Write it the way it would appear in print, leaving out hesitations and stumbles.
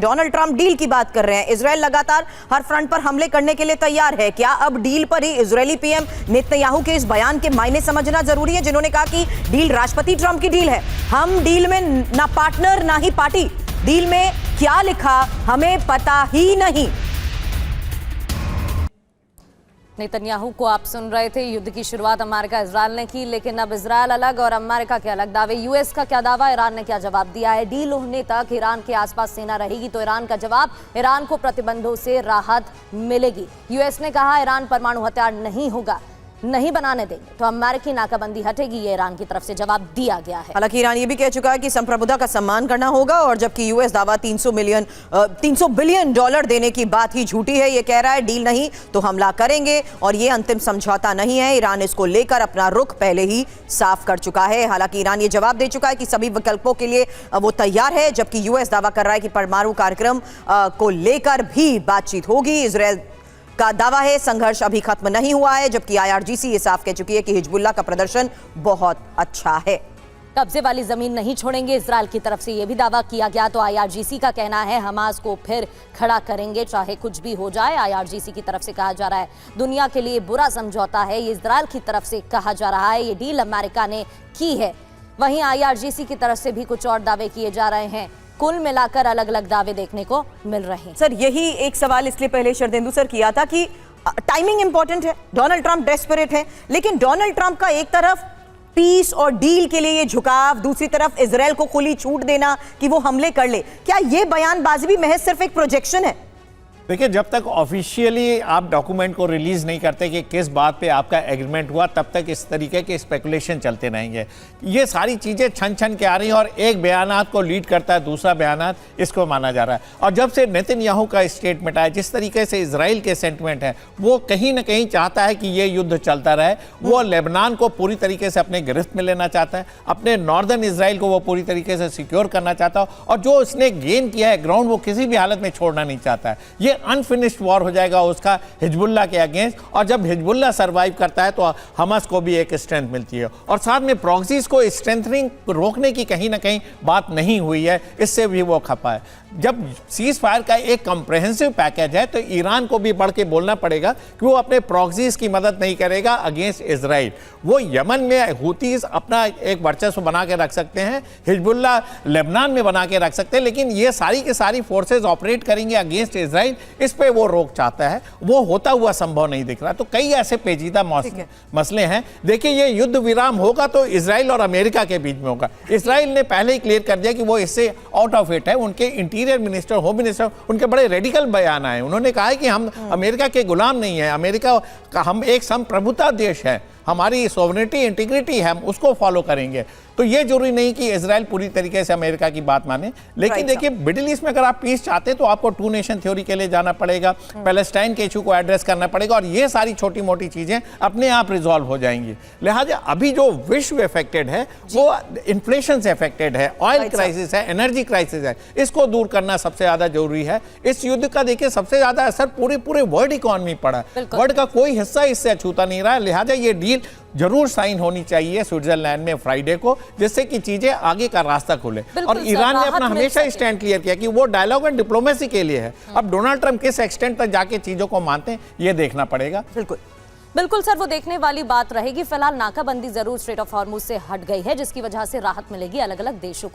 Donald Trump deal की बात कर रहे हैं। इजराइल लगातार हर फ्रंट पर हमले करने के लिए तैयार है। क्या अब डील पर ही इजरायली पीएम नेतन्याहू के इस बयान के मायने समझना जरूरी है, जिन्होंने कहा कि डील राष्ट्रपति ट्रंप की डील है, हम डील में ना पार्टनर ना ही पार्टी, डील में क्या लिखा हमें पता ही नहीं। नेतन्याहू को आप सुन रहे थे। युद्ध की शुरुआत अमेरिका इजराइल ने की, लेकिन अब इजराइल अलग और अमेरिका के अलग दावे। यूएस का क्या दावा, ईरान ने क्या जवाब दिया है। डील होने तक ईरान के आसपास सेना रहेगी तो ईरान का जवाब, ईरान को प्रतिबंधों से राहत मिलेगी। यूएस ने कहा ईरान परमाणु हथियार नहीं होगा, नहीं बनाने देंगे तो अमेरिकी नाकाबंदी हटेगी, ये ईरान की तरफ से जवाब दिया गया है। हालांकि ईरान ये भी कह चुका है कि संप्रभुता का सम्मान करना होगा, और जबकि यूएस दावा 300 बिलियन डॉलर देने की बात ही झूठी है। ये कह रहा है डील नहीं तो हमला करेंगे, और ये अंतिम समझौता नहीं है। ईरान इसको लेकर अपना रुख पहले ही साफ कर चुका है। हालांकि ईरान ये जवाब दे चुका है कि सभी विकल्पों के लिए वो तैयार है, जबकि यूएस दावा कर रहा है कि परमाणु कार्यक्रम को लेकर भी बातचीत होगी। इजरायल का दावा है संघर्ष अभी खत्म नहीं हुआ है, जबकि आईआरजीसी ये साफ कह चुकी है कि हिजबुल्लाह का प्रदर्शन बहुत अच्छा है। कब्जे वाली जमीन नहीं छोड़ेंगे, इजराइल की तरफ से यह भी दावा किया गया। तो आईआरजीसी का कहना है हमास को फिर खड़ा करेंगे चाहे कुछ भी हो जाए। आईआरजीसी की तरफ से कहा जा रहा है दुनिया के लिए बुरा समझौता है, ये इजराइल की तरफ से कहा जा रहा है, ये डील अमेरिका ने की है। वहीं आईआरजीसी की तरफ से भी कुछ और दावे किए जा रहे हैं। कुल मिलाकर अलग अलग दावे देखने को मिल रहे हैं। सर, यही एक सवाल इसलिए पहले शरदेंदु सर किया था कि टाइमिंग इंपॉर्टेंट है, डोनाल्ड ट्रंप डेस्परेट है, लेकिन डोनाल्ड ट्रंप का एक तरफ पीस और डील के लिए ये झुकाव, दूसरी तरफ इजराइल को खुली छूट देना कि वो हमले कर ले, क्या ये बयानबाजी भी महज सिर्फ एक प्रोजेक्शन है? देखिए, जब तक ऑफिशियली आप डॉक्यूमेंट को रिलीज नहीं करते कि किस बात पे आपका एग्रीमेंट हुआ, तब तक इस तरीके के स्पेकुलेशन चलते रहेंगे। ये सारी चीज़ें छन छन के आ रही हैं और एक बयानात को लीड करता है दूसरा बयानात, इसको माना जा रहा है। और जब से नेतन्याहू का स्टेटमेंट आया, जिस तरीके से इजराइल के सेंटिमेंट है, वो कहीं ना कहीं चाहता है कि ये युद्ध चलता रहे। वो लेबनान को पूरी तरीके से अपने गिरफ्त में लेना चाहता है, अपने नॉर्दर्न इसराइल को वो पूरी तरीके से सिक्योर करना चाहता है, और जो उसने गेन किया है ग्राउंड, वो किसी भी हालत में छोड़ना नहीं चाहता है। ये अनफिनिश्ड वॉर हो जाएगा उसका हिजबुल्लाह के अगेंस्ट, और जब हिजबुल्लाह सरवाइव करता है तो हमास को भी एक स्ट्रेंथ मिलती है। और साथ में प्रॉक्सीज को स्ट्रेंथनिंग रोकने की कहीं ना कहीं बात नहीं हुई है, इससे भी वो खपा है। जब सीज फायर का एक कंप्रेहेंसिव पैकेज है तो ईरान को भी बढ़ के बोलना पड़ेगा कि वो अपने प्रॉक्सीज की मदद नहीं करेगा अगेंस्ट इजराइल। वो यमन में हुतीज अपना एक वर्चस्व बना के रख सकते हैं, हिजबुल्लाह लेबनान में बना के रख सकते हैं, लेकिन ये सारी की सारी फोर्सेज ऑपरेट करेंगे अगेंस्ट इजराइल, इस पे वो रोक चाहता है। वो होता हुआ संभव नहीं दिख रहा। तो कई ऐसे पेचीदा मसले हैं। देखिए, ये युद्ध विराम होगा तो इजराइल और अमेरिका के बीच में होगा। इजराइल ने पहले ही क्लियर कर दिया कि वो इससे आउट ऑफ इट है। उनके इंटीरियर मिनिस्टर, होम मिनिस्टर, उनके बड़े रेडिकल बयान आए। उन्होंने कहा है कि हम अमेरिका के गुलाम नहीं है, अमेरिका का हम एक संप्रभुता देश है, हमारी सोवरेनिटी इंटीग्रिटी है, हम उसको फॉलो करेंगे। तो ये जरूरी नहीं कि इजराइल पूरी तरीके से अमेरिका की बात माने, लेकिन देखिए मिडिल ईस्ट में अगर आप पीस चाहते हैं तो आपको टू नेशन थ्योरी के लिए जाना पड़ेगा, पैलेस्टाइन के इशू को एड्रेस करना पड़ेगा, और ये सारी छोटी मोटी चीजें अपने आप रिजॉल्व हो जाएंगी। लिहाजा अभी जो विश्व इफेक्टेड है वो इन्फ्लेशन से इफेक्टेड है, ऑयल क्राइसिस है, एनर्जी क्राइसिस है, इसको दूर करना सबसे ज्यादा जरूरी है। इस युद्ध का देखिए सबसे ज्यादा असर पूरे वर्ल्ड इकोनॉमी पड़ा है, वर्ल्ड का कोई हिस्सा इससे अछूता नहीं रहा। लिहाजा ये डील जरूर साइन होनी चाहिए स्विट्जरलैंड में फ्राइडे को, जिससे कि चीजें आगे का रास्ता खुले। और ईरान ने अपना हमेशा स्टैंड क्लियर किया कि वो डायलॉग एंड डिप्लोमेसी के लिए है। अब डोनाल्ड ट्रंप किस एक्सटेंट तक जाके चीजों को मानते हैं, ये देखना पड़ेगा। बिल्कुल सर, वो देखने वाली बात रहेगी। फिलहाल नाकाबंदी जरूर स्ट्रेट ऑफ हॉर्मुज से हट गई है, जिसकी वजह से राहत मिलेगी अलग अलग देशों को।